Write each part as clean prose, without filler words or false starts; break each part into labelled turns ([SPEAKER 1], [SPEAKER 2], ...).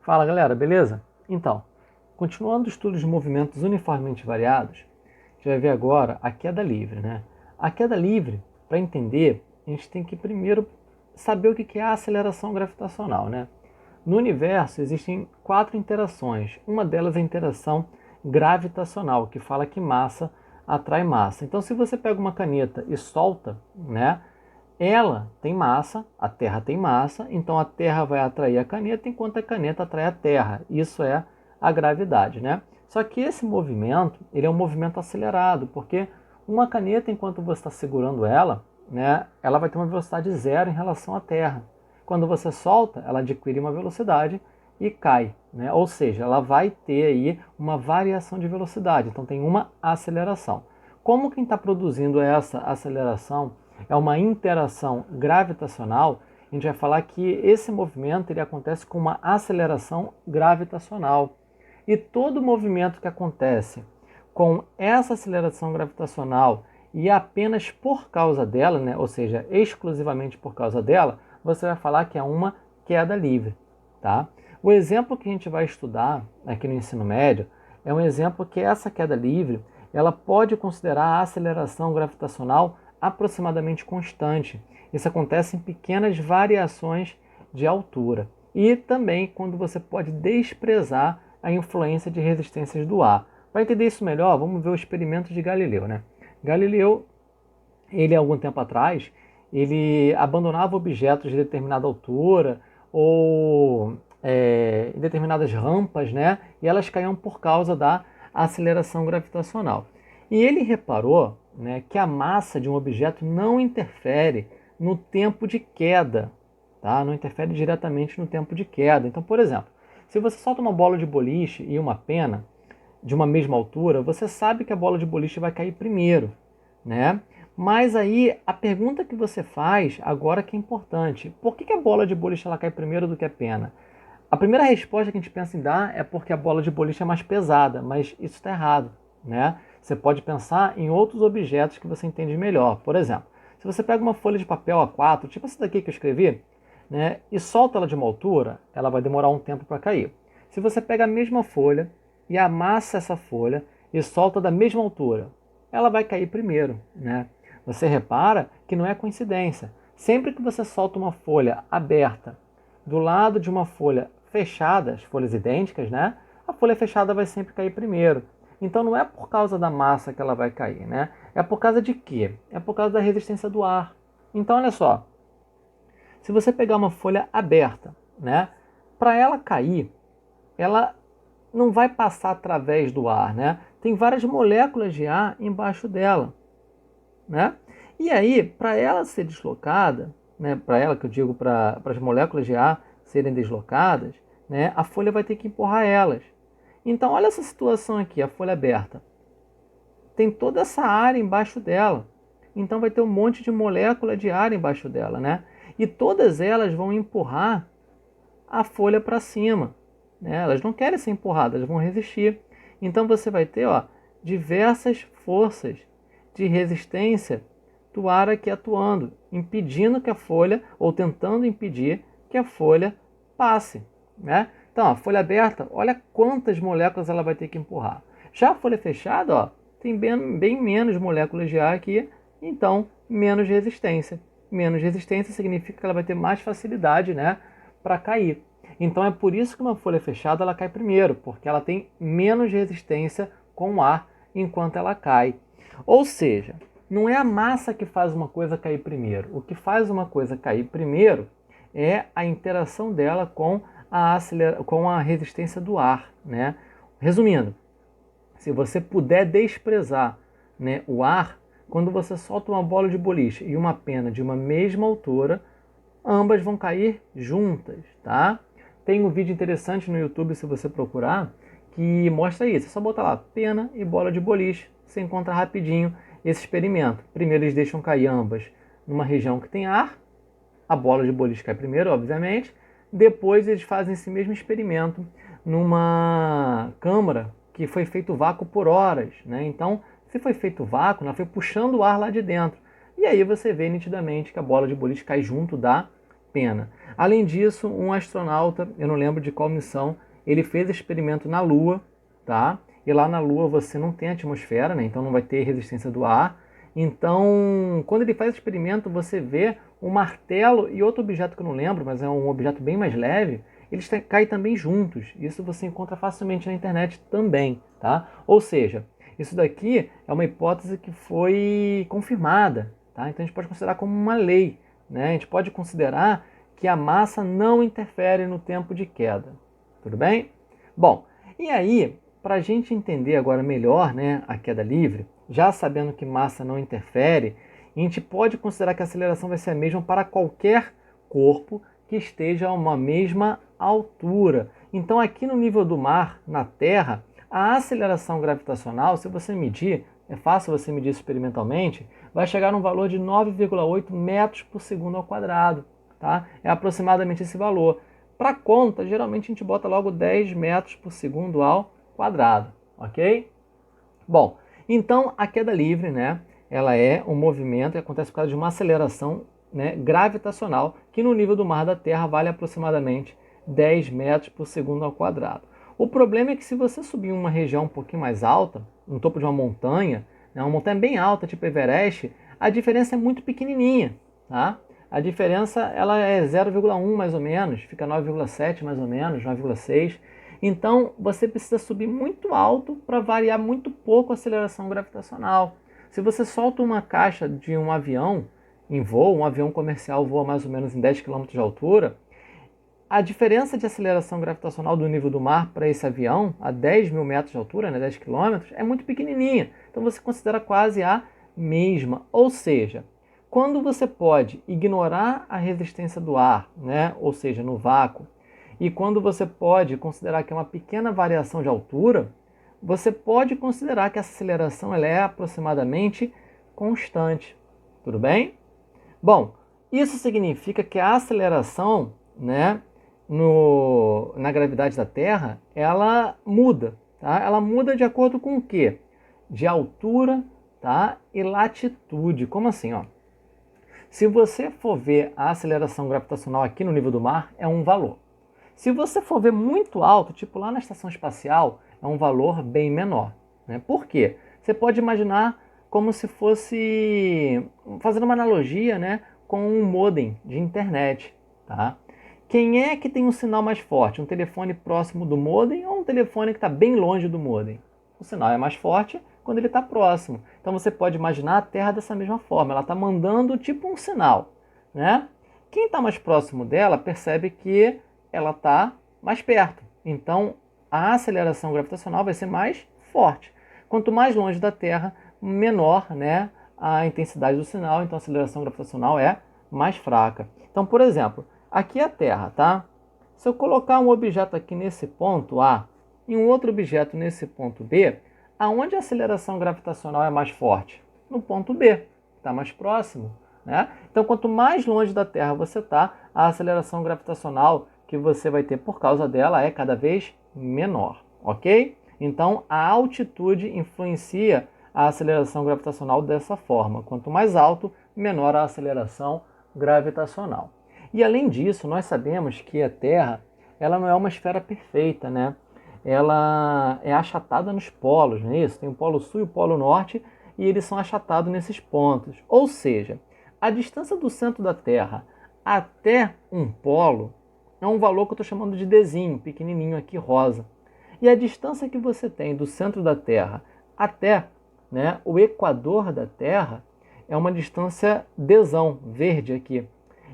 [SPEAKER 1] Fala galera, beleza? Então, continuando o estudo de movimentos uniformemente variados, a gente vai ver agora a queda livre, né? A queda livre, para entender, a gente tem que primeiro saber o que é a aceleração gravitacional, né? No universo existem quatro interações. Uma delas é a interação gravitacional, que fala que massa atrai massa. Então, se você pega uma caneta e solta, né? Ela tem massa, a Terra tem massa, então a Terra vai atrair a caneta enquanto a caneta atrai a Terra. Isso é a gravidade, né? Só que esse movimento, ele é um movimento acelerado, porque uma caneta, enquanto você está segurando ela, né, ela vai ter uma velocidade zero em relação à Terra. Quando você solta, ela adquire uma velocidade e cai, né? Ou seja, ela vai ter aí uma variação de velocidade, então tem uma aceleração. Como quem está produzindo essa aceleração é uma interação gravitacional, a gente vai falar que esse movimento ele acontece com uma aceleração gravitacional. E todo movimento que acontece com essa aceleração gravitacional e apenas por causa dela, né, ou seja, exclusivamente por causa dela, você vai falar que é uma queda livre. Tá? O exemplo que a gente vai estudar aqui no ensino médio é um exemplo que essa queda livre ela pode considerar a aceleração gravitacional aproximadamente constante. Isso acontece em pequenas variações de altura. E também quando você pode desprezar a influência de resistências do ar. Para entender isso melhor, vamos ver o experimento de Galileu, né? Galileu, ele há algum tempo atrás, ele abandonava objetos de determinada altura ou em determinadas rampas, né? E elas caíam por causa da aceleração gravitacional. E ele reparou, né, que a massa de um objeto não interfere no tempo de queda, tá? Não interfere diretamente no tempo de queda. Então, por exemplo, se você solta uma bola de boliche e uma pena de uma mesma altura, você sabe que a bola de boliche vai cair primeiro, né? Mas aí a pergunta que você faz agora que é importante: por que a bola de boliche ela cai primeiro do que a pena? A primeira resposta que a gente pensa em dar é porque a bola de boliche é mais pesada, mas isso está errado, né? Você pode pensar em outros objetos que você entende melhor. Por exemplo, se você pega uma folha de papel A4, tipo essa daqui que eu escrevi, né, e solta ela de uma altura, ela vai demorar um tempo para cair. Se você pega a mesma folha e amassa essa folha e solta da mesma altura, ela vai cair primeiro, né? Você repara que não é coincidência. Sempre que você solta uma folha aberta do lado de uma folha fechada, as folhas idênticas, né? A folha fechada vai sempre cair primeiro. Então não é por causa da massa que ela vai cair, né? É por causa de quê? É por causa da resistência do ar. Então olha só, se você pegar uma folha aberta, né? Para ela cair, ela não vai passar através do ar, né? Tem várias moléculas de ar embaixo dela, né? E aí, para ela ser deslocada, né? Para ela que eu digo para as moléculas de ar serem deslocadas, né? A folha vai ter que empurrar elas. Então, olha essa situação aqui, a folha aberta. Tem toda essa área embaixo dela. Então vai ter um monte de molécula de ar embaixo dela, né? E todas elas vão empurrar a folha para cima, né? Elas não querem ser empurradas, elas vão resistir. Então você vai ter, ó, diversas forças de resistência do ar aqui atuando, impedindo que a folha, ou tentando impedir que a folha passe, né? Então, a folha aberta, olha quantas moléculas ela vai ter que empurrar. Já a folha fechada, ó, tem bem menos moléculas de ar aqui, então menos resistência. Menos resistência significa que ela vai ter mais facilidade, né, para cair. Então é por isso que uma folha fechada ela cai primeiro, porque ela tem menos resistência com o ar enquanto ela cai. Ou seja, não é a massa que faz uma coisa cair primeiro. O que faz uma coisa cair primeiro é a interação dela com a resistência do ar, né? Resumindo, se você puder desprezar, né, o ar, quando você solta uma bola de boliche e uma pena de uma mesma altura, ambas vão cair juntas, tá? Tem um vídeo interessante no YouTube, se você procurar, que mostra isso. É só botar lá, pena e bola de boliche, você encontra rapidinho esse experimento. Primeiro eles deixam cair ambas numa região que tem ar, a bola de boliche cai primeiro, obviamente. Depois eles fazem esse mesmo experimento numa câmara que foi feito vácuo por horas, né? Então, se foi feito vácuo, ela foi puxando o ar lá de dentro. E aí você vê nitidamente que a bola de boliche cai junto da pena. Além disso, um astronauta, eu não lembro de qual missão, ele fez experimento na Lua, tá? E lá na Lua você não tem atmosfera, né? Então não vai ter resistência do ar. Então, quando ele faz experimento, você vê um martelo e outro objeto que eu não lembro, mas é um objeto bem mais leve, eles caem também juntos. Isso você encontra facilmente na internet também, tá? Ou seja, isso daqui é uma hipótese que foi confirmada, tá? Então a gente pode considerar como uma lei, né? A gente pode considerar que a massa não interfere no tempo de queda. Tudo bem? Bom, e aí, para a gente entender agora melhor, né, a queda livre, já sabendo que massa não interfere, a gente pode considerar que a aceleração vai ser a mesma para qualquer corpo que esteja a uma mesma altura. Então, aqui no nível do mar, na Terra, a aceleração gravitacional, se você medir, é fácil você medir experimentalmente, vai chegar a um valor de 9,8 metros por segundo ao quadrado. Tá? É aproximadamente esse valor. Para conta, geralmente a gente bota logo 10 metros por segundo ao quadrado, ok? Bom, então a queda livre, né, ela é um movimento que acontece por causa de uma aceleração, né, gravitacional, que no nível do mar da Terra vale aproximadamente 10 metros por segundo ao quadrado. O problema é que se você subir em uma região um pouquinho mais alta, no topo de uma montanha, né, uma montanha bem alta, tipo Everest, a diferença é muito pequenininha, tá? A diferença ela é 0,1 mais ou menos, fica 9,7 mais ou menos, 9,6. Então você precisa subir muito alto para variar muito pouco a aceleração gravitacional. Se você solta uma caixa de um avião em voo, um avião comercial voa mais ou menos em 10 km de altura, a diferença de aceleração gravitacional do nível do mar para esse avião, a 10 mil metros de altura, né, 10 km, é muito pequenininha. Então você considera quase a mesma. Ou seja, quando você pode ignorar a resistência do ar, né, ou seja, no vácuo, e quando você pode considerar que é uma pequena variação de altura, você pode considerar que essa aceleração ela é aproximadamente constante. Tudo bem? Bom, isso significa que a aceleração, né, na gravidade da Terra, ela muda. Tá? Ela muda de acordo com o quê? De altura, tá? E latitude. Como assim? Ó? Se você for ver a aceleração gravitacional aqui no nível do mar, é um valor. Se você for ver muito alto, tipo lá na estação espacial, é um valor bem menor. Né? Por quê? Você pode imaginar como se fosse, fazendo uma analogia, né, com um modem de internet. Tá? Quem é que tem um sinal mais forte? Um telefone próximo do modem ou um telefone que está bem longe do modem? O sinal é mais forte quando ele está próximo. Então você pode imaginar a Terra dessa mesma forma. Ela está mandando tipo um sinal. Né? Quem está mais próximo dela percebe que ela está mais perto. Então a aceleração gravitacional vai ser mais forte. Quanto mais longe da Terra, menor, né, a intensidade do sinal, então a aceleração gravitacional é mais fraca. Então, por exemplo, aqui é a Terra, tá? Se eu colocar um objeto aqui nesse ponto A e um outro objeto nesse ponto B, aonde a aceleração gravitacional é mais forte? No ponto B, está mais próximo. Né? Então, quanto mais longe da Terra você está, a aceleração gravitacional que você vai ter por causa dela é cada vez menor, ok? Então, a altitude influencia a aceleração gravitacional dessa forma. Quanto mais alto, menor a aceleração gravitacional. E além disso, nós sabemos que a Terra ela não é uma esfera perfeita, né? Ela é achatada nos polos, não é isso? Tem o polo sul e o polo norte e eles são achatados nesses pontos. Ou seja, a distância do centro da Terra até um polo é um valor que eu estou chamando de Dzinho, pequenininho aqui, rosa. E a distância que você tem do centro da Terra até, né, o equador da Terra é uma distância Dzão, verde aqui.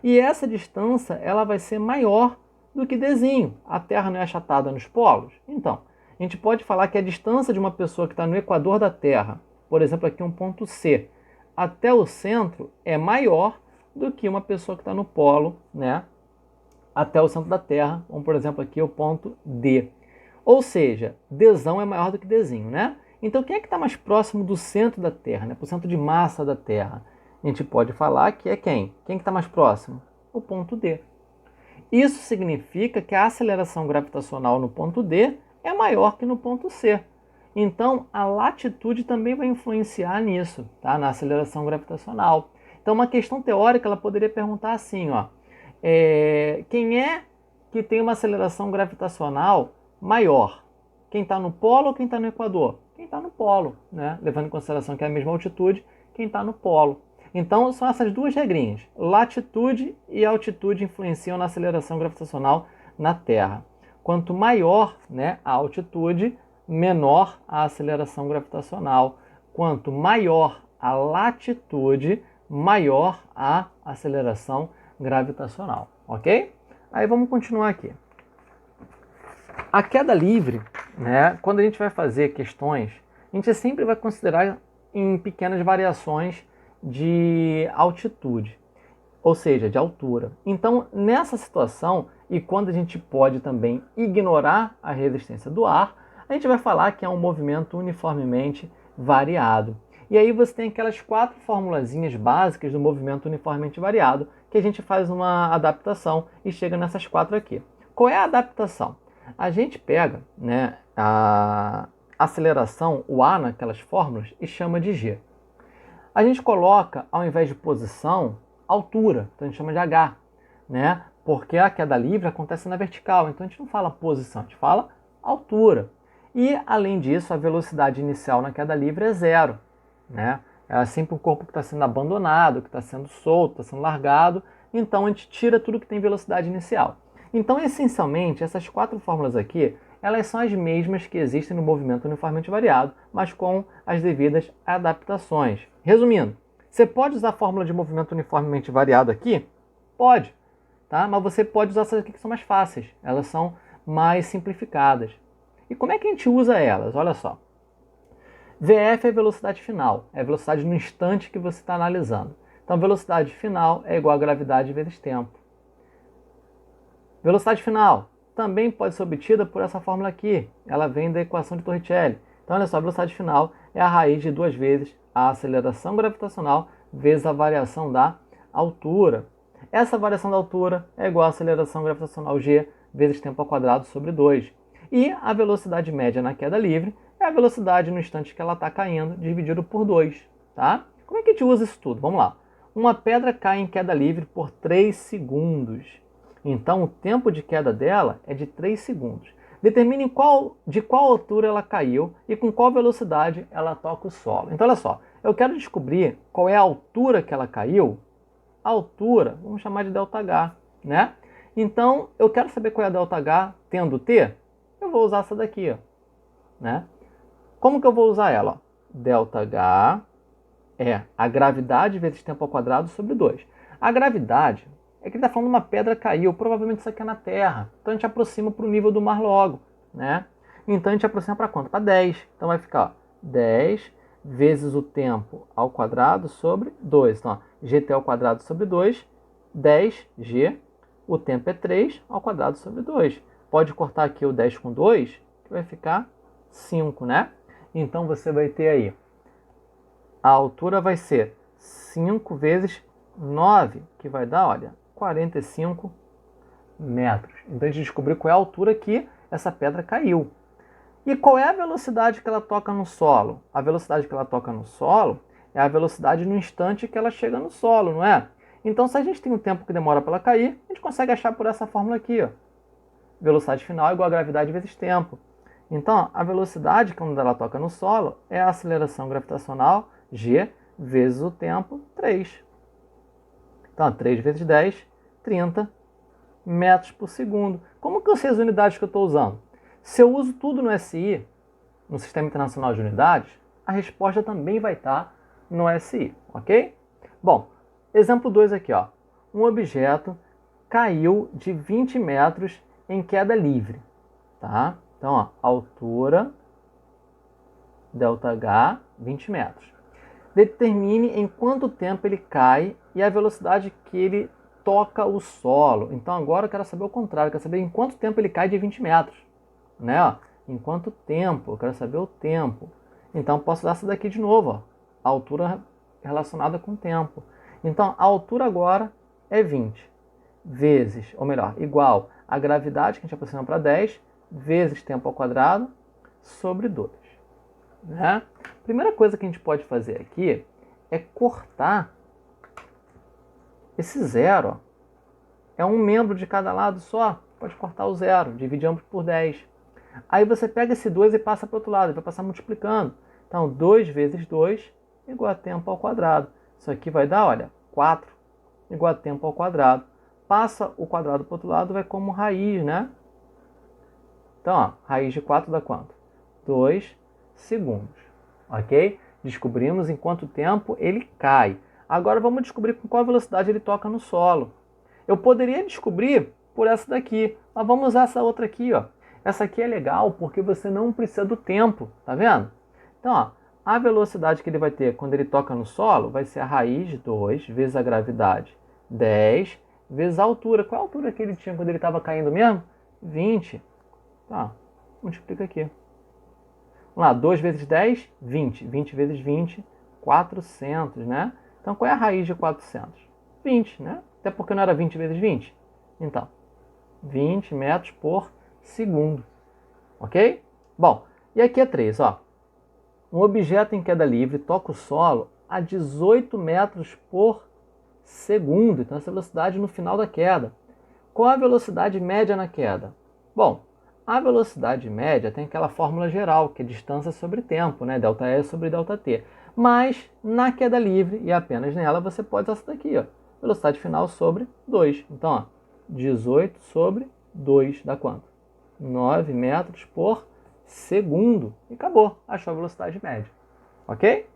[SPEAKER 1] E essa distância ela vai ser maior do que Dzinho. A Terra não é achatada nos polos? Então, a gente pode falar que a distância de uma pessoa que está no equador da Terra, por exemplo, aqui um ponto C, até o centro é maior do que uma pessoa que está no polo, né, até o centro da Terra, como por exemplo aqui o ponto D. Ou seja, Dzão é maior do que Dzinho, né? Então quem é que está mais próximo do centro da Terra, né? Para o centro de massa da Terra? A gente pode falar que é quem? Quem que está mais próximo? O ponto D. Isso significa que a aceleração gravitacional no ponto D é maior que no ponto C. Então a latitude também vai influenciar nisso, tá? Na aceleração gravitacional. Então uma questão teórica ela poderia perguntar assim, ó, quem é que tem uma aceleração gravitacional maior? Quem está no polo ou quem está no equador? Quem está no polo, né? Levando em consideração que é a mesma altitude, quem está no polo. Então, são essas duas regrinhas. Latitude e altitude influenciam na aceleração gravitacional na Terra. Quanto maior, né, a altitude, menor a aceleração gravitacional. Quanto maior a latitude, maior a aceleração gravitacional, ok? Aí vamos continuar aqui. A queda livre, né, quando a gente vai fazer questões, a gente sempre vai considerar em pequenas variações de altitude, ou seja, de altura. Então, nessa situação, e quando a gente pode também ignorar a resistência do ar, a gente vai falar que é um movimento uniformemente variado. E aí você tem aquelas 4 formulazinhas básicas do movimento uniformemente variado, que a gente faz uma adaptação e chega nessas 4 aqui. Qual é a adaptação? A gente pega, né, a aceleração, o A naquelas fórmulas, e chama de G. A gente coloca, ao invés de posição, altura, então a gente chama de H, né? Porque a queda livre acontece na vertical, então a gente não fala posição, a gente fala altura. E, além disso, a velocidade inicial na queda livre é 0, né? É sempre um corpo que está sendo abandonado, que está sendo solto, está sendo largado, então a gente tira tudo que tem velocidade inicial. Então, essencialmente, essas 4 fórmulas aqui, elas são as mesmas que existem no movimento uniformemente variado, mas com as devidas adaptações. Resumindo, você pode usar a fórmula de movimento uniformemente variado aqui? Pode, tá? Mas você pode usar essas aqui que são mais fáceis, elas são mais simplificadas. E como é que a gente usa elas? Olha só. VF é a velocidade final, é a velocidade no instante que você está analisando. Então, velocidade final é igual a gravidade vezes tempo. Velocidade final também pode ser obtida por essa fórmula aqui. Ela vem da equação de Torricelli. Então, olha só, a velocidade final é a raiz de 2 vezes a aceleração gravitacional vezes a variação da altura. Essa variação da altura é igual a aceleração gravitacional g vezes tempo ao quadrado sobre 2. E a velocidade média na queda livre é a velocidade no instante que ela está caindo, dividido por 2. Tá? Como é que a gente usa isso tudo? Vamos lá. Uma pedra cai em queda livre por 3 segundos. Então, o tempo de queda dela é de 3 segundos. Determine de qual altura ela caiu e com qual velocidade ela toca o solo. Então, olha só, eu quero descobrir qual é a altura que ela caiu. A altura, vamos chamar de ΔH, né? Então, eu quero saber qual é a ΔH tendo T, eu vou usar essa daqui, ó, né? Como que eu vou usar ela? ΔH é a gravidade vezes tempo ao quadrado sobre 2. A gravidade é que ele está falando uma pedra caiu, provavelmente isso aqui é na Terra. Então a gente aproxima para o nível do mar logo, né? Então a gente aproxima para quanto? Para 10. Então vai ficar, ó, 10 vezes o tempo ao quadrado sobre 2. Então, ó, gt ao quadrado sobre 2, 10g, o tempo é 3 ao quadrado sobre 2. Pode cortar aqui o 10 com 2, que vai ficar 5, né? Então você vai ter aí, a altura vai ser 5 vezes 9, que vai dar, olha, 45 metros. Então a gente descobriu qual é a altura que essa pedra caiu. E qual é a velocidade que ela toca no solo? A velocidade que ela toca no solo é a velocidade no instante que ela chega no solo, não é? Então, se a gente tem um tempo que demora para ela cair, a gente consegue achar por essa fórmula aqui, ó. Velocidade final é igual a gravidade vezes tempo. Então, a velocidade quando ela toca no solo é a aceleração gravitacional, g, vezes o tempo, 3. Então, 3 vezes 10, 30 metros por segundo. Como que eu sei as unidades que eu estou usando? Se eu uso tudo no SI, no Sistema Internacional de Unidades, a resposta também vai estar no SI, ok? Bom, exemplo 2 aqui, ó. Um objeto caiu de 20 metros em queda livre, tá? Então, ó, altura, ΔH, 20 metros. Determine em quanto tempo ele cai e a velocidade que ele toca o solo. Então agora eu quero saber o contrário, eu quero saber em quanto tempo ele cai de 20 metros. Né? Ó, em quanto tempo, eu quero saber o tempo. Então posso usar essa daqui de novo, ó, a altura relacionada com o tempo. Então a altura agora é 20 vezes, ou melhor, igual a gravidade, que a gente aproxima para 10, vezes tempo ao quadrado, sobre 2. Né? Primeira coisa que a gente pode fazer aqui é cortar esse zero, ó. é um membro de cada lado só, pode cortar o zero, dividir ambos por 10. Aí você pega esse 2 e passa para o outro lado, vai passar multiplicando. Então, 2 vezes 2 igual a tempo ao quadrado. Isso aqui vai dar, olha, 4 igual a tempo ao quadrado. Passa o quadrado para o outro lado, vai como raiz, né? Então, ó, raiz de 4 dá quanto? 2 segundos, ok? Descobrimos em quanto tempo ele cai. Agora vamos descobrir com qual velocidade ele toca no solo. Eu poderia descobrir por essa daqui, mas vamos usar essa outra aqui, ó. Essa aqui é legal porque você não precisa do tempo, tá vendo? Então, ó, a velocidade que ele vai ter quando ele toca no solo vai ser a raiz de 2 vezes a gravidade, 10, vezes a altura. Qual a altura que ele tinha quando ele estava caindo mesmo? 20. Tá, multiplica aqui. Vamos lá, 2 vezes 10, 20. 20 vezes 20, 400, né? Então, qual é a raiz de 400? 20, né? Até porque não era 20 vezes 20. Então, 20 metros por segundo. Ok? Bom, e aqui é 3, ó. Um objeto em queda livre toca o solo a 18 metros por segundo. Então, essa velocidade no final da queda. Qual a velocidade média na queda? Bom, a velocidade média tem aquela fórmula geral, que é distância sobre tempo, né? Delta E sobre delta T. Mas, na queda livre, e apenas nela, você pode usar essa daqui, ó. Velocidade final sobre 2. Então, ó, 18 sobre 2 dá quanto? 9 metros por segundo. E acabou, achou a velocidade média. Ok?